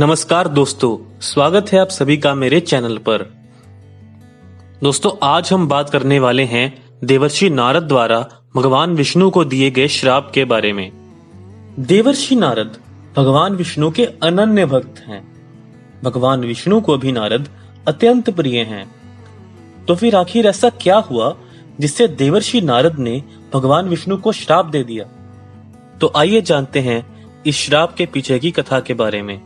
नमस्कार दोस्तों, स्वागत है आप सभी का मेरे चैनल पर। दोस्तों, आज हम बात करने वाले हैं देवर्षि नारद द्वारा भगवान विष्णु को दिए गए श्राप के बारे में। देवर्षि नारद भगवान विष्णु के अनन्य भक्त हैं। भगवान विष्णु को भी नारद अत्यंत प्रिय हैं। तो फिर आखिर ऐसा क्या हुआ जिससे देवर्षि नारद ने भगवान विष्णु को श्राप दे दिया? तो आइए जानते हैं इस श्राप के पीछे की कथा के बारे में।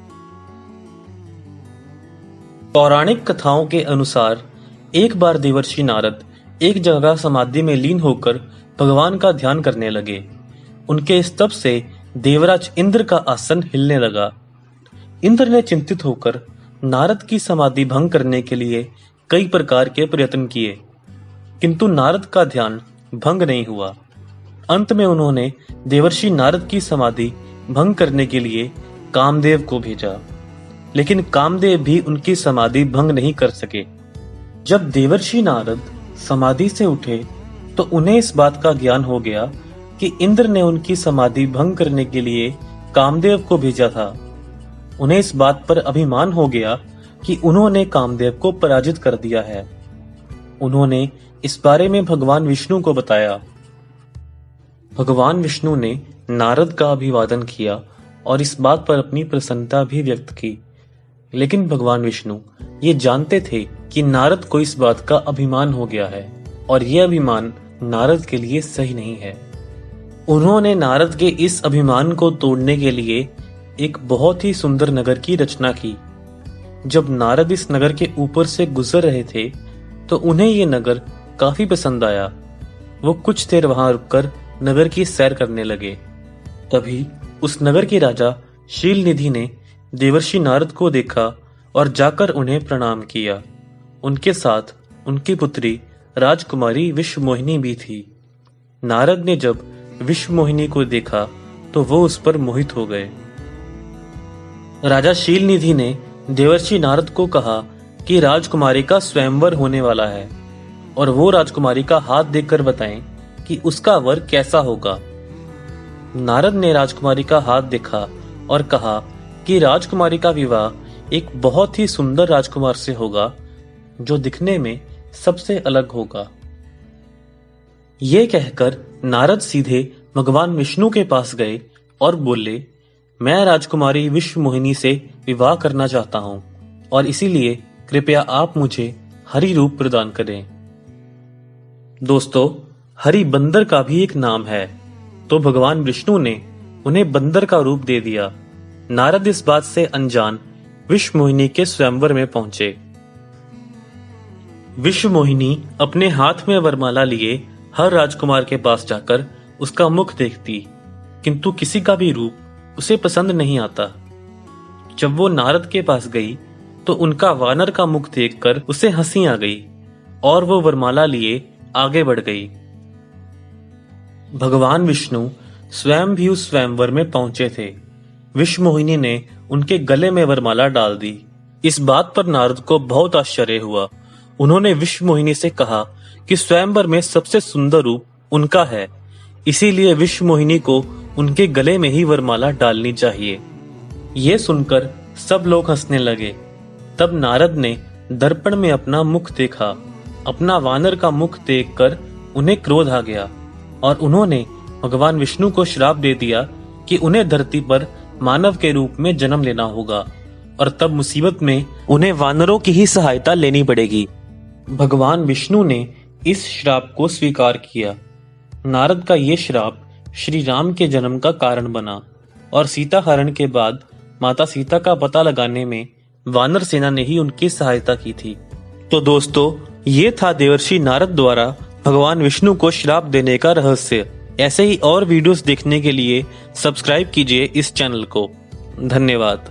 पौराणिक कथाओं के अनुसार एक बार देवर्षि नारद एक जगह समाधि में लीन होकर भगवान का ध्यान करने लगे। उनके इस तप से देवराज इंद्र का आसन हिलने लगा। इंद्र ने चिंतित होकर नारद की समाधि भंग करने के लिए कई प्रकार के प्रयत्न किए, किंतु नारद का ध्यान भंग नहीं हुआ। अंत में उन्होंने देवर्षि नारद की समाधि भंग करने के लिए कामदेव को भेजा, लेकिन कामदेव भी उनकी समाधि भंग नहीं कर सके। जब देवर्षि नारद समाधि से उठे तो उन्हें इस बात का ज्ञान हो गया कि इंद्र ने उनकी समाधि भंग करने के लिए कामदेव को भेजा था। उन्हें इस बात पर अभिमान हो गया कि उन्होंने कामदेव को पराजित कर दिया है। उन्होंने इस बारे में भगवान विष्णु को बताया। भगवान विष्णु ने नारद का अभिवादन किया और इस बात पर अपनी प्रसन्नता भी व्यक्त की, लेकिन भगवान विष्णु ये जानते थे कि नारद को इस बात का अभिमान हो गया है और यह अभिमान नारद के लिए सही नहीं है। उन्होंने नारद के इस अभिमान को तोड़ने के लिए एक बहुत ही सुंदर नगर की रचना की। जब नारद इस नगर के ऊपर से गुजर रहे थे तो उन्हें ये नगर काफी पसंद आया। वो कुछ देर वहां रुककर नगर की सैर करने लगे। तभी उस नगर के राजा शीलनिधि ने देवर्षि नारद को देखा और जाकर उन्हें प्रणाम किया। उनके साथ उनकी पुत्री राजकुमारी विश्वमोहिनी भी थी। नारद ने जब विश्वमोहिनी को देखा तो वो उस पर मोहित हो गए। राजा शीलनिधि ने देवर्षि नारद को कहा कि राजकुमारी का स्वयंवर होने वाला है और वो राजकुमारी का हाथ देखकर बताएं कि उसका वर कैसा होगा। नारद ने राजकुमारी का हाथ देखा और कहा कि राजकुमारी का विवाह एक बहुत ही सुंदर राजकुमार से होगा जो दिखने में सबसे अलग होगा। ये कहकर नारद सीधे भगवान विष्णु के पास गए और बोले, मैं राजकुमारी विश्वमोहिनी से विवाह करना चाहता हूं और इसीलिए कृपया आप मुझे हरि रूप प्रदान करें। दोस्तों, हरि बंदर का भी एक नाम है, तो भगवान विष्णु ने उन्हें बंदर का रूप दे दिया। नारद इस बात से अनजान विश्वमोहिनी के स्वयंवर में पहुंचे। विश्वमोहिनी अपने हाथ में वरमाला लिए हर राजकुमार के पास जाकर उसका मुख देखती, किंतु किसी का भी रूप उसे पसंद नहीं आता। जब वो नारद के पास गई तो उनका वानर का मुख देखकर उसे हंसी आ गई और वो वरमाला लिए आगे बढ़ गई। भगवान विष्णु स्वयं भी उस स्वयंवर में पहुंचे थे। विश्वमोहिनी ने उनके गले में वरमाला डाल दी। इस बात पर नारद को बहुत आश्चर्य हुआ। उन्होंने विश्वमोहिनी से कहा कि स्वयंवर में सबसे सुंदर रूप उनका है, इसीलिए विश्वमोहिनी को उनके गले में ही वरमाला डालनी चाहिए। ये सुनकर सब लोग हंसने लगे। तब नारद ने दर्पण में अपना मुख देखा। अपना वानर का मुख देखकर उन्हें क्रोध आ गया और उन्होंने भगवान विष्णु को श्राप दे दिया कि उन्हें धरती पर मानव के रूप में जन्म लेना होगा और तब मुसीबत में उन्हें वानरों की ही सहायता लेनी पड़ेगी। भगवान विष्णु ने इस श्राप को स्वीकार किया। नारद का ये श्राप श्री राम के जन्म का कारण बना और सीता हरण के बाद माता सीता का पता लगाने में वानर सेना ने ही उनकी सहायता की थी। तो दोस्तों, ये था देवर्षि नारद द्वारा भगवान विष्णु को श्राप देने का रहस्य। ऐसे ही और वीडियोस देखने के लिए सब्सक्राइब कीजिए इस चैनल को। धन्यवाद।